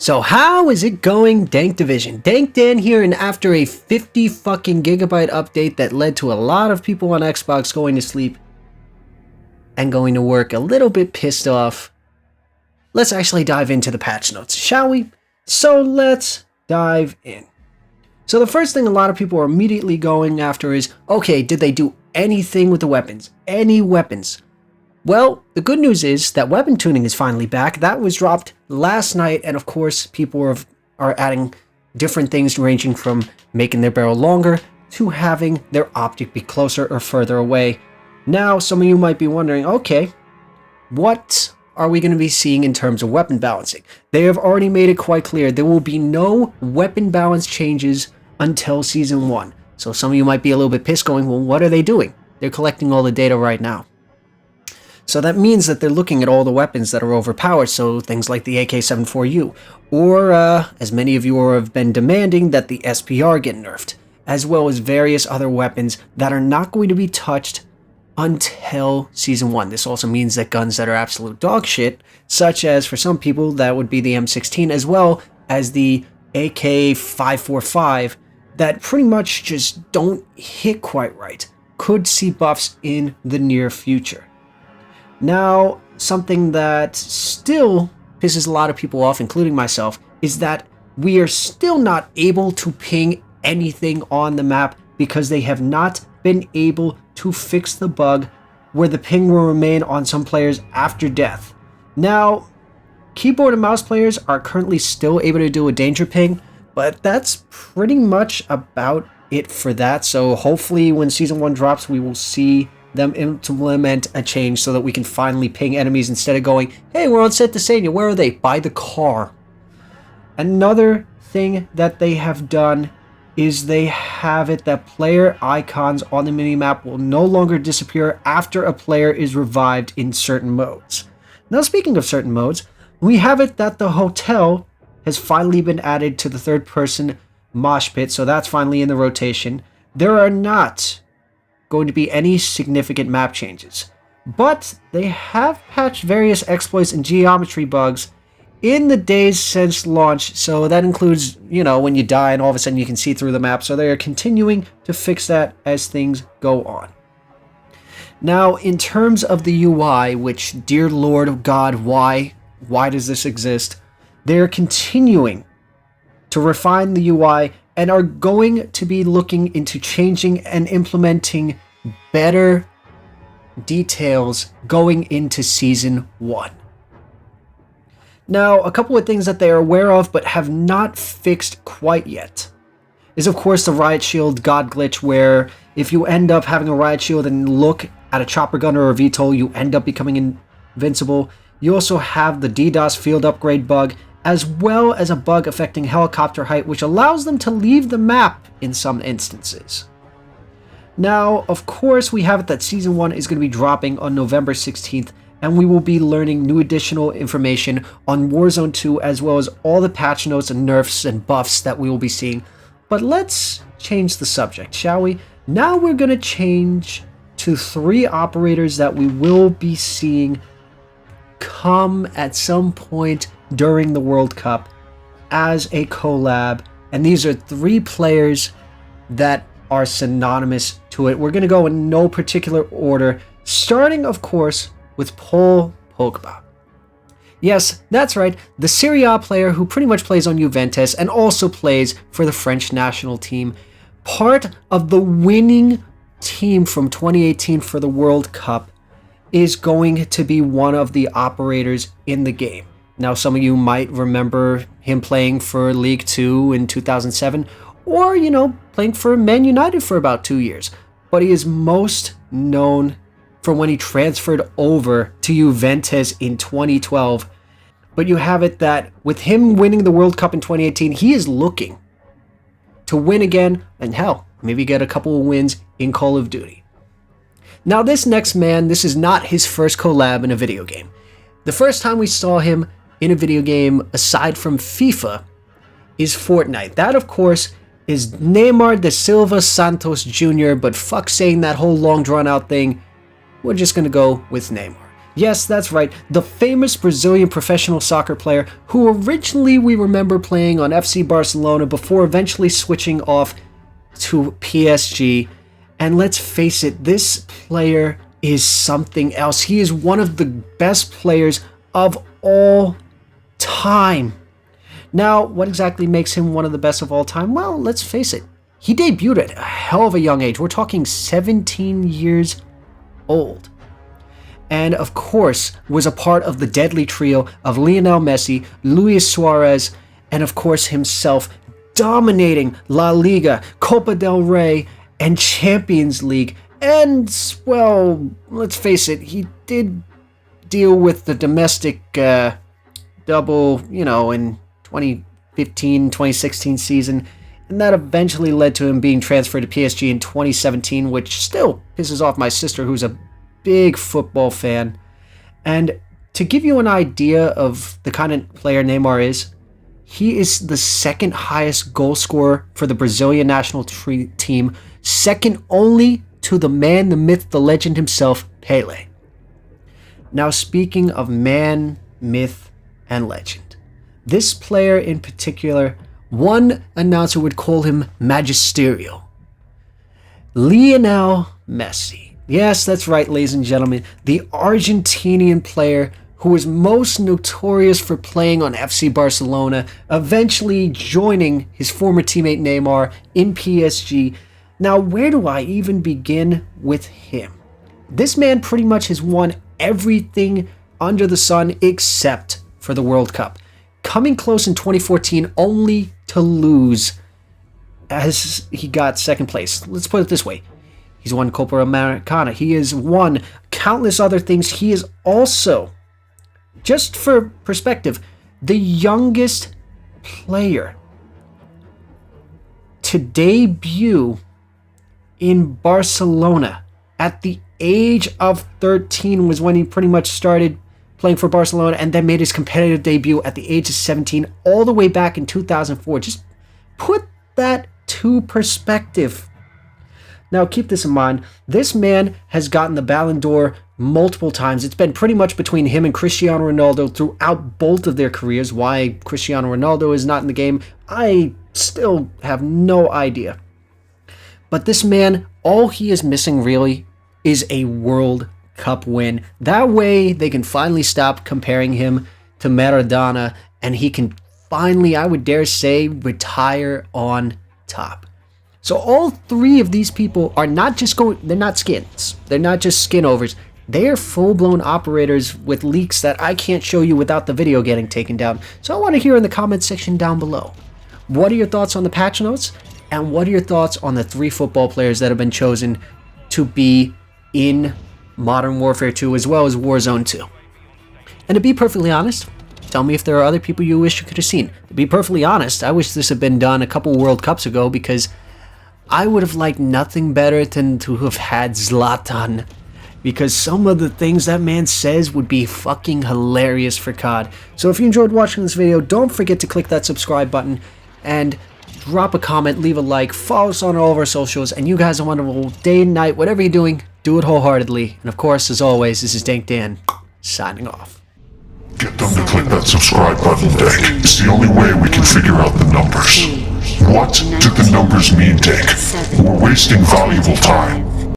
So how is it going, Dank Division? Dank Dan here, and after a 50 fucking gigabyte update that led to a lot of people on Xbox going to sleep and going to work a little bit pissed off, let's actually dive into the patch notes, shall we? So let's dive in. So the first thing a lot of people are immediately going after is, okay, did they do anything with the weapons? Any weapons? Well, the good news is that weapon tuning is finally back. That was dropped last night, and of course, people are adding different things ranging from making their barrel longer to having their optic be closer or further away. Now, some of you might be wondering, okay, what are we going to be seeing in terms of weapon balancing? They have already made it quite clear there will be no weapon balance changes until Season 1. So some of you might be a little bit pissed going, well, what are they doing? They're collecting all the data right now. So that means that they're looking at all the weapons that are overpowered, so things like the AK-74U, or as many of you have been demanding, that the SPR get nerfed, as well as various other weapons that are not going to be touched until Season 1. This also means that guns that are absolute dog shit, such as for some people that would be the M16, as well as the AK-545, that pretty much just don't hit quite right, could see buffs in the near future. Now, something that still pisses a lot of people off, including myself, is that we are still not able to ping anything on the map because they have not been able to fix the bug where the ping will remain on some players after death. Now, keyboard and mouse players are currently still able to do a danger ping, but that's pretty much about it for that. So hopefully when Season 1 drops, we will see them implement a change so that we can finally ping enemies instead of going, hey, we're on set to Sanya, where are they? By the car. Another thing that they have done is they have it that player icons on the minimap will no longer disappear after a player is revived in certain modes. Now, speaking of certain modes, we have it that the hotel has finally been added to the third-person mosh pit, so that's finally in the rotation. There are not going to be any significant map changes, but they have patched various exploits and geometry bugs in the days since launch, so that includes, you know, when you die and all of a sudden you can see through the map, so they are continuing to fix that as things go on. Now, in terms of the UI, which, dear Lord of God, why does this exist? They're continuing to refine the UI and are going to be looking into changing and implementing better details going into Season 1. Now, a couple of things that they are aware of but have not fixed quite yet is, of course, the riot shield god glitch, where if you end up having a riot shield and look at a chopper gun or a VTOL, you end up becoming invincible. You also have the DDoS field upgrade bug, as well as a bug affecting helicopter height, which allows them to leave the map in some instances. Now, of course, we have it that Season 1 is going to be dropping on November 16th, and we will be learning new additional information on Warzone 2, as well as all the patch notes and nerfs and buffs that we will be seeing. But let's change the subject, shall we? Now we're going to change to 3 operators that we will be seeing come at some point during the World Cup as a collab, and these are 3 players that are synonymous to it. We're going to go in no particular order, starting, of course, with Paul Pogba. Yes, that's right, the Serie A player who pretty much plays on Juventus and also plays for the French national team, part of the winning team from 2018 for the World Cup, is going to be one of the operators in the game. Now, some of you might remember him playing for League 2 in 2007, or, you know, playing for Man United for about 2 years. But he is most known for when he transferred over to Juventus in 2012. But you have it that with him winning the World Cup in 2018, he is looking to win again, and hell, maybe get a couple of wins in Call of Duty. Now, this next man, this is not his first collab in a video game. The first time we saw him in a video game, aside from FIFA, is Fortnite. That, of course, is Neymar da Silva Santos Jr., but fuck saying that whole long drawn-out thing. We're just going to go with Neymar. Yes, that's right, the famous Brazilian professional soccer player who originally we remember playing on FC Barcelona before eventually switching off to PSG. And let's face it, this player is something else. He is one of the best players of all time. Now, what exactly makes him one of the best of all time? Well, let's face it. He debuted at a hell of a young age. We're talking 17 years old. And of course, was a part of the deadly trio of Lionel Messi, Luis Suarez, and of course himself, dominating La Liga, Copa del Rey, and Champions League. And, well, let's face it, he did deal with the domestic double, in 2015-2016 season, and that eventually led to him being transferred to PSG in 2017, which still pisses off my sister, who's a big football fan. And to give you an idea of the kind of player Neymar is, he is the second highest goal scorer for the Brazilian national team, second only to the man, the myth, the legend himself, Pele. Now, speaking of man, myth, and legend, this player in particular, one announcer would call him magisterial. Lionel Messi. Yes, that's right, ladies and gentlemen. The Argentinian player who was most notorious for playing on FC Barcelona, eventually joining his former teammate Neymar in PSG. Now, where do I even begin with him? This man pretty much has won everything under the sun except for the World Cup. Coming close in 2014 only to lose as he got second place. Let's put it this way. He's won Copa Americana. He has won countless other things. He is also, just for perspective, the youngest player to debut in Barcelona. At the age of 13 was when he pretty much started playing for Barcelona, and then made his competitive debut at the age of 17 all the way back in 2004. Just put that to perspective. Now, keep this in mind. This man has gotten the Ballon d'Or multiple times. It's been pretty much between him and Cristiano Ronaldo throughout both of their careers. Why Cristiano Ronaldo is not in the game, I still have no idea. But this man, all he is missing really is a World Cup win. That way, they can finally stop comparing him to Maradona, and he can finally, I would dare say, retire on top. So all three of these people are not just they're not skins. They're not just skin overs. They are full-blown operators with leaks that I can't show you without the video getting taken down. So I want to hear in the comment section down below. What are your thoughts on the patch notes? And what are your thoughts on the 3 football players that have been chosen to be in Modern Warfare 2 as well as Warzone 2? And to be perfectly honest, tell me if there are other people you wish you could have seen. To be perfectly honest, I wish this had been done a couple World Cups ago, because I would have liked nothing better than to have had Zlatan, because some of the things that man says would be fucking hilarious for COD. So if you enjoyed watching this video, don't forget to click that subscribe button and drop a comment, leave a like, follow us on all of our socials, and you guys have a wonderful day and night. Whatever you're doing, do it wholeheartedly. And of course, as always, this is Dank Dan, signing off. Get them to click that subscribe button, Dank. It's the only way we can figure out the numbers. What do the numbers mean, Dank? We're wasting valuable time.